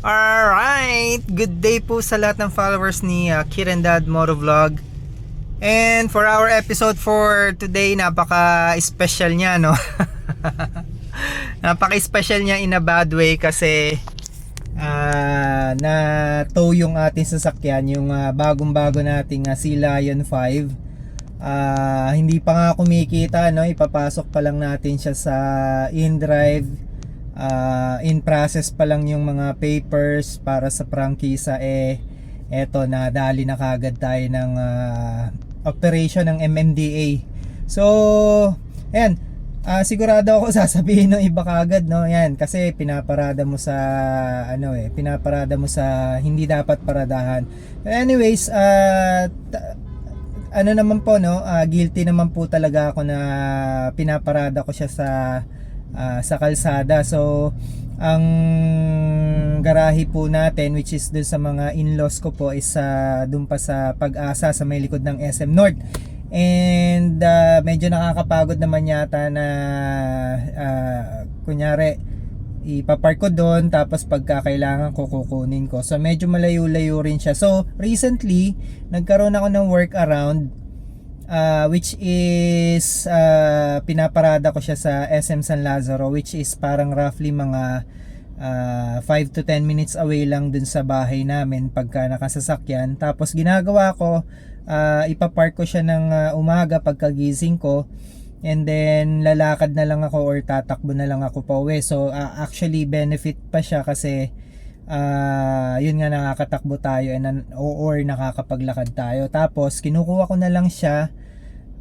Alright, good day po sa lahat ng followers ni Kid and Dad Motovlog. And for our episode for today, napaka-special niya, no? Napaka-special niya in a bad way kasi na-tow yung ating sasakyan, yung bagong-bago nating Sea Lion 5. Hindi pa nga kumikita, no? Ipapasok pa lang natin siya sa in-drive. In process pa lang yung mga papers para sa prangkisa. Eto, nadali na kagad tayo ng operation ng MMDA. So ayan, sigurado ako sasabihin ng iba kagad, no? Yan, kasi pinaparada mo sa pinaparada mo sa hindi dapat paradahan. Anyways, ano naman po, no? Guilty naman po talaga ako na pinaparada ko siya sa kalsada. So ang garahe po natin, which is dun sa mga in-laws ko po, is dun pa sa Pag-asa sa may likod ng SM North. And medyo nakakapagod naman yata na kunyari ipapark ko doon, tapos pagka kailangan ko kukunin ko. So medyo malayo-layo rin siya. So recently nagkaroon ako ng workaround, which is pinaparada ko siya sa SM San Lazaro, which is parang roughly mga 5 to 10 minutes away lang dun sa bahay namin pagka nakasasakyan. Tapos ginagawa ko, ipapark ko siya ng umaga pagkagising ko, and then lalakad na lang ako or tatakbo na lang ako pa uwi. So actually benefit pa siya kasi yun nga, nakakatakbo tayo or nakakapaglakad tayo. Tapos kinukuha ko na lang siya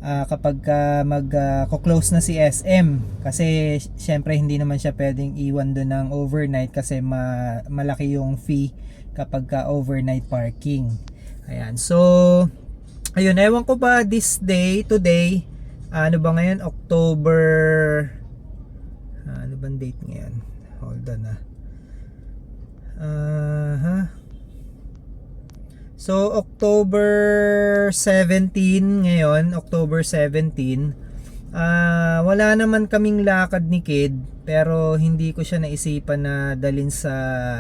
kapag mag-close na si SM, kasi syempre hindi naman siya pwedeng iwan doon ng overnight kasi malaki yung fee kapag overnight parking. Ayan, so ayun, ewan ko ba today, ano ba ngayon, October, ano bang date ngayon, hold on So October 17 ngayon, October 17. Wala naman kaming lakad ni Kid, pero hindi ko siya naisipan na dalhin sa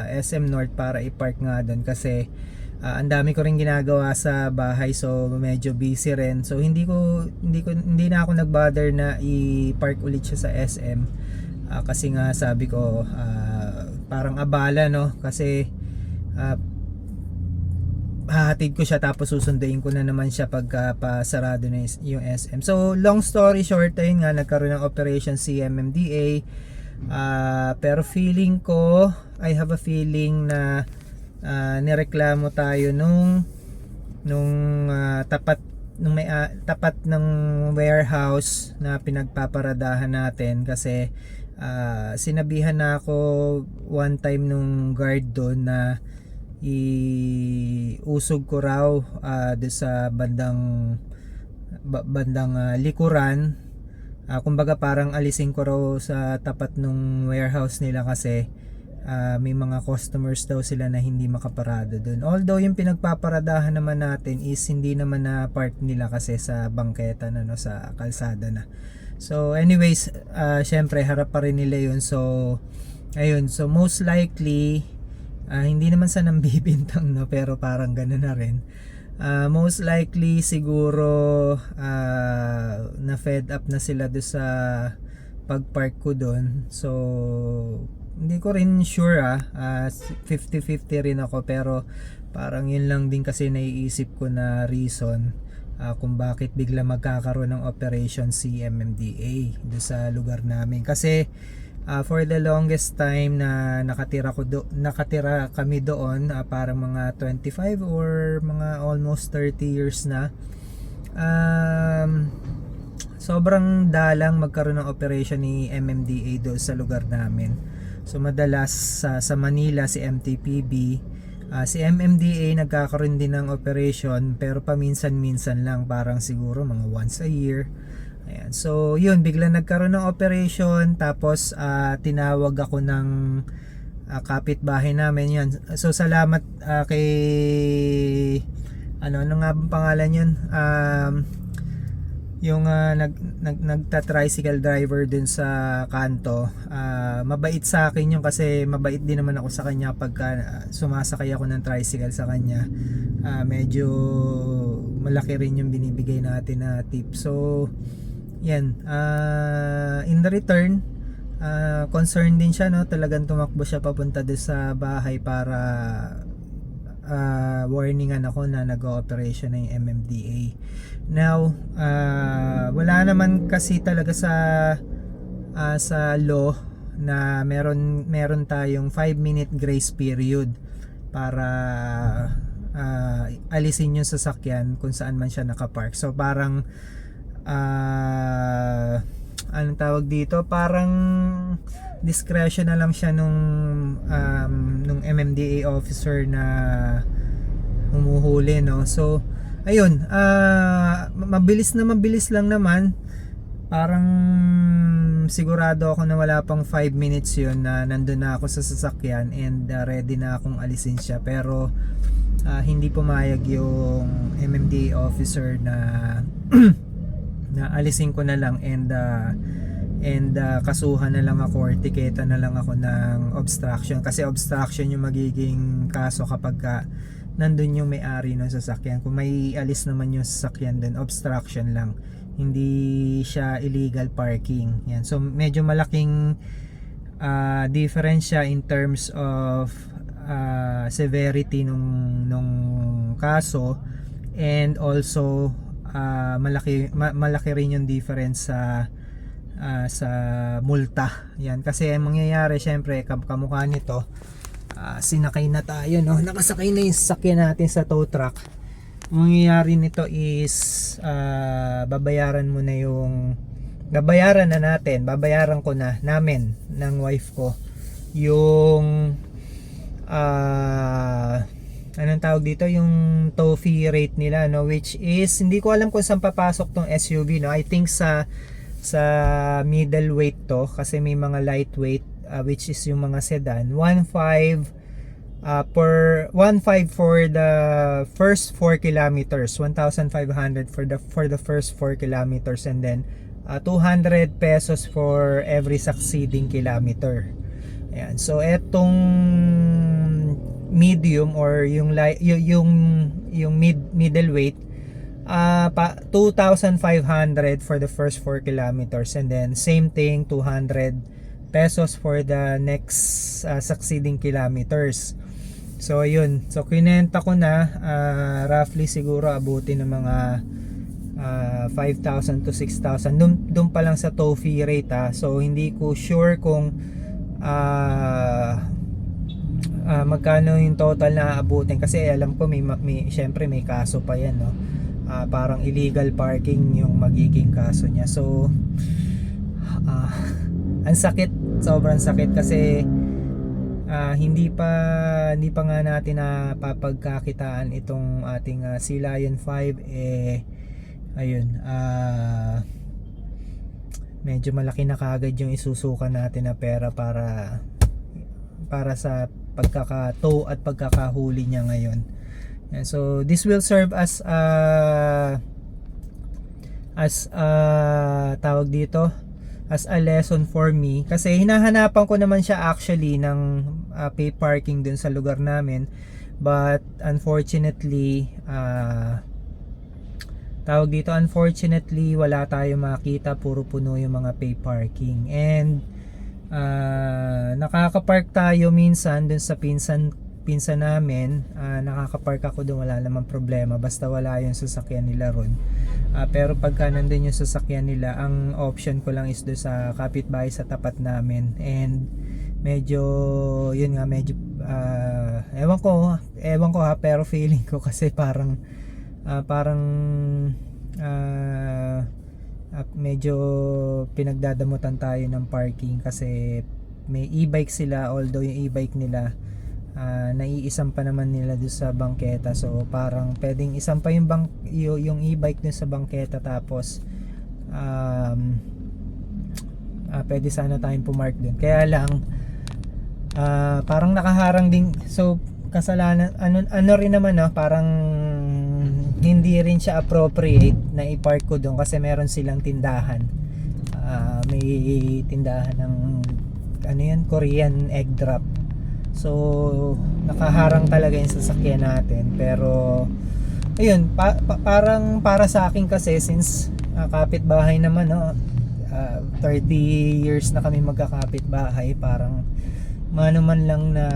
SM North para i-park nga doon kasi ang dami ko rin ginagawa sa bahay, so medyo busy rin. So hindi na ako nag-bother na i-park ulit siya sa SM. Kasi nga sabi ko, parang abala, no? Kasi hahatid ko siya tapos susunduin ko na naman siya pagka pasarado na yung SM. So long story short, ayun nga, nagkaroon ng operation si MMDA. Pero I have a feeling na nireklamo tayo nung tapat ng warehouse na pinagpaparadahan natin, kasi sinabihan na ako one time nung guard doon na iusog ko raw doon sa bandang likuran. Kumbaga parang alisin ko raw sa tapat ng warehouse nila kasi may mga customers daw sila na hindi makaparado doon. Although yung pinagpaparadahan naman natin is hindi naman na part nila kasi sa bangketa na, no, sa kalsada na. So anyways, syempre harap pa rin nila yun. So ayun, so most likely, hindi naman sa nambibintang, no, pero parang gano'n na rin. Most likely siguro na fed up na sila doon sa pagpark ko doon. So hindi ko rin sure, 50-50 rin ako, pero parang yun lang din kasi naiisip ko na reason kung bakit bigla magkakaroon ng operation si MMDA doon sa lugar namin. Kasi for the longest time na nakatira kami doon, parang mga 25 or mga almost 30 years na, sobrang dalang magkaroon ng operation ni MMDA doon sa lugar namin. So madalas sa Manila si MTPB, si MMDA nagkakaroon din ng operation, pero paminsan-minsan lang, parang siguro mga once a year. Ayan. So yun, bigla nagkaroon ng operation, tapos tinawag ako ng kapitbahay namin. Yun, so salamat kay ano nga bang pangalan yun, yung nagta-tricycle driver dun sa kanto. Mabait sa akin yun kasi mabait din naman ako sa kanya pagka sumasakay ako ng tricycle sa kanya. Medyo malaki rin yung binibigay natin na tip. So yan, in the return, concerned din siya, no? Talagang tumakbo siya papunta doon sa bahay para warningan ako na nag-ooperation na yung MMDA. Now, wala naman kasi talaga sa law na meron tayong 5-minute grace period para alisin yung sasakyan kung saan man siya nakapark. So parang anong tawag dito, parang discretion na lang siya nung MMDA officer na humuhuli, no? So ayun, mabilis lang naman. Parang sigurado ako na wala pang 5 minutes yun na nandun na ako sa sasakyan and ready na akong alisin siya. Pero hindi pumayag yung MMDA officer na na alisin ko na lang and kasuhan na lang ako or tiketa na lang ako ng obstruction, kasi obstruction yung magiging kaso kapag nandun yung may-ari ng sasakyan. Kung may alis naman yung sasakyan dun, obstruction lang, hindi siya illegal parking. Yan. So medyo malaking difference siya in terms of severity nung kaso, and also malaki rin yung difference sa multa. Yan, kasi ang mangyayari syempre kamukha nito, sinakay na tayo, no? Nakasakay na yung sasakyan natin sa tow truck. Ang mangyayari nito is babayaran ko na namin ng wife ko yung anong tawag dito, yung tow fee rate nila, no? Which is hindi ko alam kung saan papasok tong SUV, no? I think sa middleweight to, kasi may mga lightweight which is yung mga sedan. 1.5 for the first 4 kilometers, 1,500 for the first 4 kilometers, and then 200 pesos for every succeeding kilometer. Ayan. So etong medium or yung middleweight, 2,500 for the first 4 kilometers, and then same thing, 200 pesos for the next succeeding kilometers. So yun, so kinenta ko na, roughly siguro abuti ng mga 5,000 to 6,000 dun pa lang sa tow fee rate, so hindi ko sure kung magkano yung total na aabutin, kasi alam ko syempre may kaso pa yan, no? Parang illegal parking yung magiging kaso niya. So ang sakit, sobrang sakit, kasi hindi pa nga natin na papagkakitaan itong ating Sea Lion 5. Ayun, medyo malaki na kagad yung isusuka natin na pera para sa pagkaka-tow at pagkakahuli niya ngayon. And so this will serve as tawag dito, as a lesson for me, kasi hinahanapan ko naman siya actually ng pay parking dun sa lugar namin, but unfortunately wala tayo makita, puro puno yung mga pay parking. And nakakapark tayo minsan dun sa pinsan namin, nakakapark ako dun, wala namang problema basta wala yung sasakyan nila ron. Pero pagka nandun yung sasakyan nila, ang option ko lang is dun sa kapitbahay sa tapat namin, and medyo ewan ko pero feeling ko kasi parang medyo pinagdadamutan tayo ng parking, kasi may e-bike sila, although yung e-bike nila naiisam pa naman nila doon sa bangketa. So parang pwedeng isam pa yung e-bike dun sa bangketa, tapos pwede sana tayong pumark dun. Kaya lang parang nakaharang din, so kasalanan ano rin naman, parang hindi rin siya appropriate na i-park ko doon kasi meron silang tindahan. May tindahan ng ano yan, Korean egg drop. So nakaharang talaga yung sasakyan natin. Pero ayun, parang para sa akin kasi, since kapitbahay naman, no, 30 years na kami magkakapitbahay, parang mano man lang na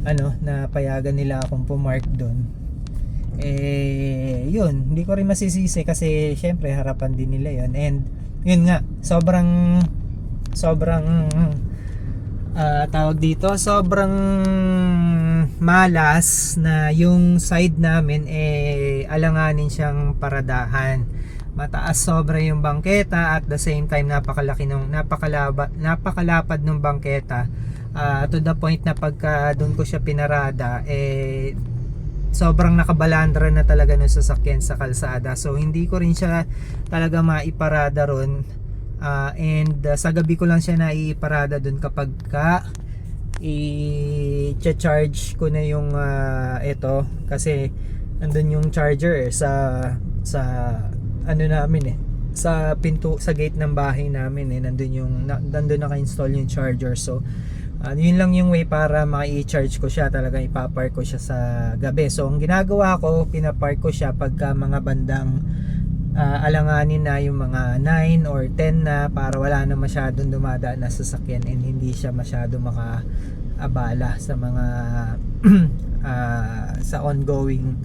ano, na payagan nila akong pumark doon. Yun, hindi ko rin masisisi kasi syempre harapan din nila yun. And yun nga, sobrang tawag dito, sobrang malas na yung side namin alanganin siyang paradahan. Mataas sobra yung bangketa, at the same time napakalapad ng bangketa, to the point na pagka doon ko siya pinarada, sobrang nakabalandra na talaga ng sasakyan sa kalsada. So hindi ko rin siya talaga maiparada ron. Sa gabi ko lang siya naiparada doon kapag i-charge ko na yung ito, kasi nandun yung charger sa ano namin sa pinto, sa gate ng bahay namin nandun naka-install yung charger. So yun lang yung way para maka-i-charge ko siya, talaga ipapark ko siya sa gabi. So ang ginagawa ko, pinapark ko siya pagka mga bandang alanganin na, yung mga 9 or 10 na, para wala na masyadong dumadaan na sasakyan and hindi siya masyado makaabala sa mga sa ongoing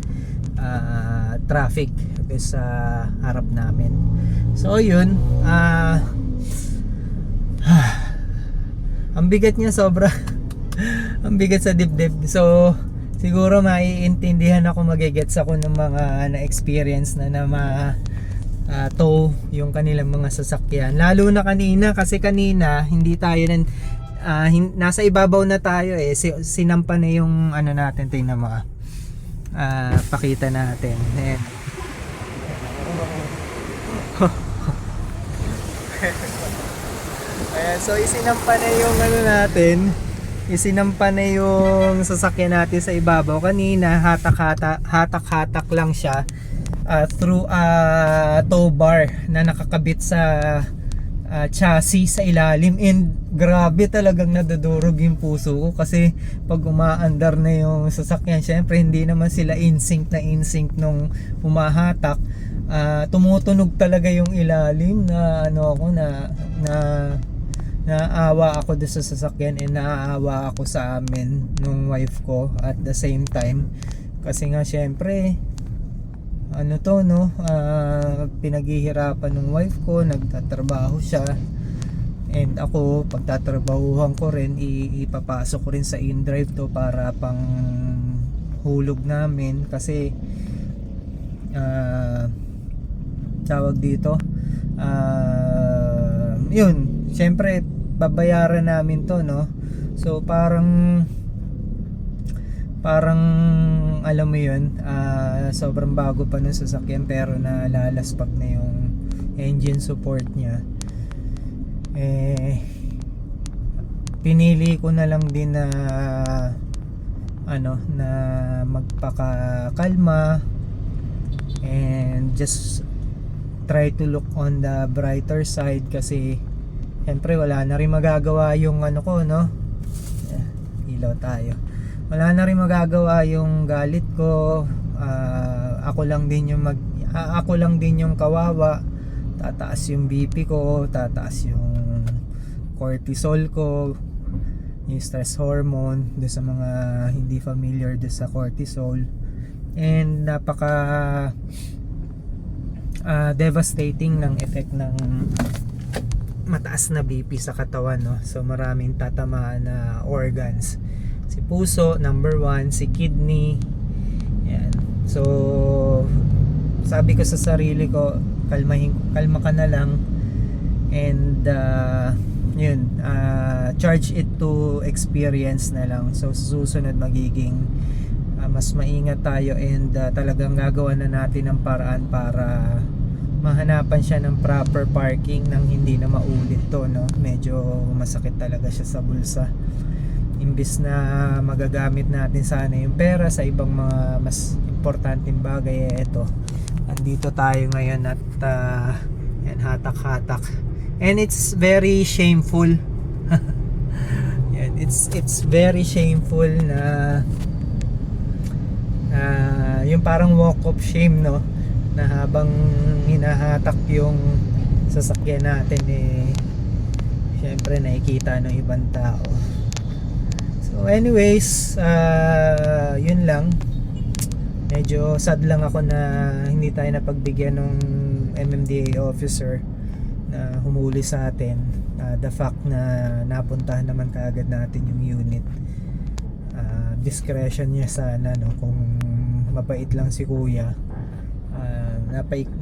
traffic sa harap namin. So yun, ang bigat niya sobra. Ang bigat sa dibdib. So siguro maiintindihan ako, magigets ako ng mga na-experience na tow yung kanilang mga sasakyan. Lalo na kanina, kasi kanina hindi tayo nasa ibabaw na tayo sinampa na yung ano natin. Tingnan mo, pakita natin. Ayan, so isinampa na yung ano natin, isinampa na yung sasakyan natin sa ibabaw. Kanina hatak-hatak lang siya through a tow bar na nakakabit sa chassis sa ilalim, and grabe, talagang nadudurog yung puso ko kasi pag umaandar na yung sasakyan, syempre hindi naman sila in sync nung humahatak. Tumutunog talaga yung ilalim, na ano ako naawa ako doon sa sasakyan, and naaawa ako sa amin nung wife ko at the same time, kasi nga syempre ano to, no, pinaghihirapan ng wife ko, nagtatrabaho siya, and ako pagtatrabahuhan ko rin, ipapasok ko rin sa in-drive to para pang hulog namin, kasi tawag dito, yun, syempre babayaran namin to, no. So parang alam mo yun, sobrang bago pa ng sasakyan pero nalalaspak na yung engine support niya. Pinili ko na lang din na na magpakakalma and just try to look on the brighter side, kasi siyempre wala na rin magagawa yung ko, no. Ilaw tayo. Wala na rin magagawa yung galit ko. Ako lang din yung kawawa. Tataas yung BP ko, tataas yung cortisol ko, yung stress hormone, do sa mga hindi familiar do sa cortisol, and napaka devastating ng effect ng mataas na BP sa katawan, no. So maraming tatamaan na organs. Si puso, number 1, si kidney. Yan. So sabi ko sa sarili ko, kalma ka na lang, and yun, charge it to experience na lang. So susunod magiging mas maingat tayo, and talagang gagawa na natin ng paraan para mahanapan siya ng proper parking nang hindi na maulit to, no. Medyo masakit talaga siya sa bulsa. imbis na magagamit natin sana yung pera sa ibang mga mas importanteng bagay, eto, andito tayo ngayon at yan, hatak-hatak, and it's very shameful. Yan, it's very shameful na yung parang walk of shame, no, na habang hinahatak yung sasakyan natin, syempre nakikita ng ibang tao. So anyways, yun lang. Medyo sad lang ako na hindi tayo napagbigyan ng MMDA officer na humuli sa atin. The fact na napuntahan naman kaagad natin yung unit. Discretion niya sana, no, kung mabait lang si kuya.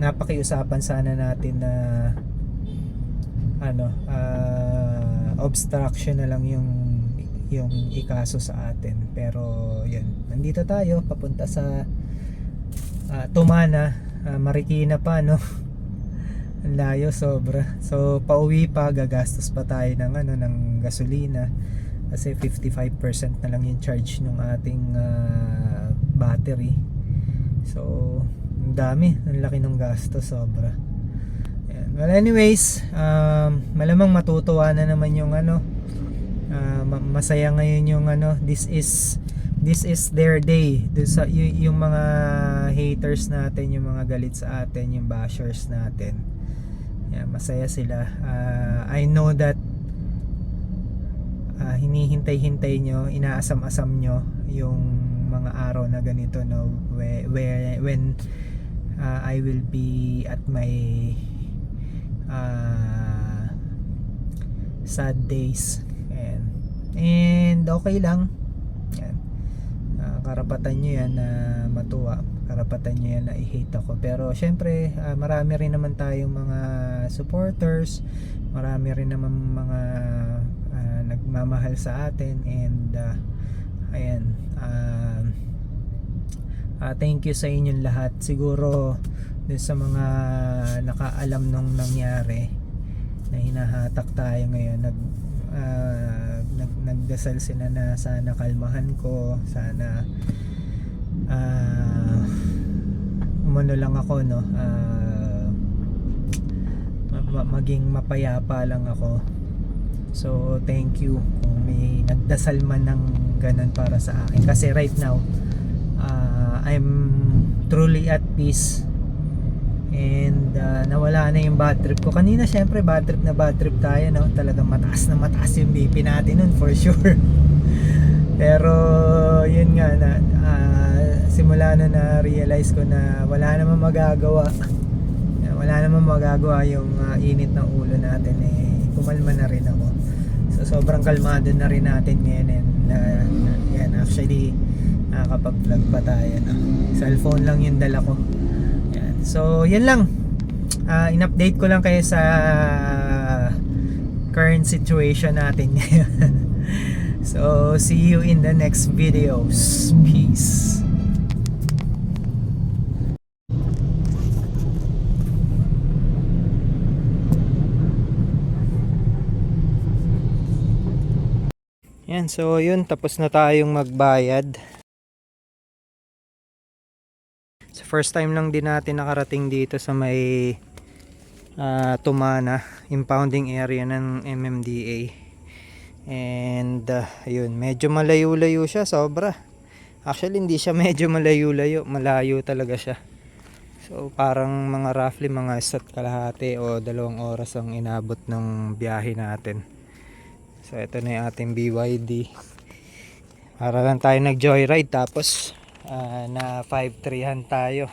Napakiusapan sana natin na obstruction na lang yung ikaso sa atin. Pero yun, nandito tayo papunta sa Tumana, Marikina pa, no. Ang layo sobra. So pauwi pa, gagastos pa tayo ng gasolina kasi 55% na lang yung charge ng ating battery. So ang dami, ang laki ng gasto, sobra. Yan. Well anyways, malamang matutuwa na naman yung masaya ngayon yung this is their day. Yung mga haters natin, yung mga galit sa atin, yung bashers natin, yan, masaya sila. I know that hinihintay-hintay nyo, inaasam-asam nyo yung mga araw na ganito, no, when I will be at my sad days. And okay lang yan. Karapatan nyo yan na matuwa, karapatan nyo yan na i-hate ako, pero syempre marami rin naman tayong mga supporters, marami rin naman mga nagmamahal sa atin, and ayan, thank you sa inyong lahat. Siguro dun sa mga nakaalam nung nangyari na hinahatak tayo ngayon, nagdasal sila na sana kalmahan ko, sana umano lang ako, no, maging mapayapa lang ako. So thank you kung may nagdasal man ng ganun para sa akin, kasi right now I'm truly at peace. And nawala na yung bad trip ko kanina. Syempre bad trip tayo, no? Talagang mataas na mataas yung BP natin nun, for sure. Pero yun nga, na simula na realize ko na wala namang magagawa, yung init ng ulo natin, kumalma na rin ako. So sobrang kalmado na rin natin ngayon, and yan, actually nakakapag-vlog pa tayo, no? Cellphone lang yung dala ko. So yan lang, in-update ko lang kayo sa current situation natin ngayon. So see you in the next videos. Peace. Yan, so yun, tapos na tayong magbayad. First time lang din natin nakarating dito sa may Tumana, impounding area ng MMDA. And ayun, medyo malayo-layo siya, sobra. Actually hindi siya medyo malayo-layo, malayo talaga siya. So parang mga roughly mga 1.5 o 2 oras ang inabot ng biyahe natin. So ito na yung ating BYD. Para lang tayo nag joyride, tapos na 5.3han tayo.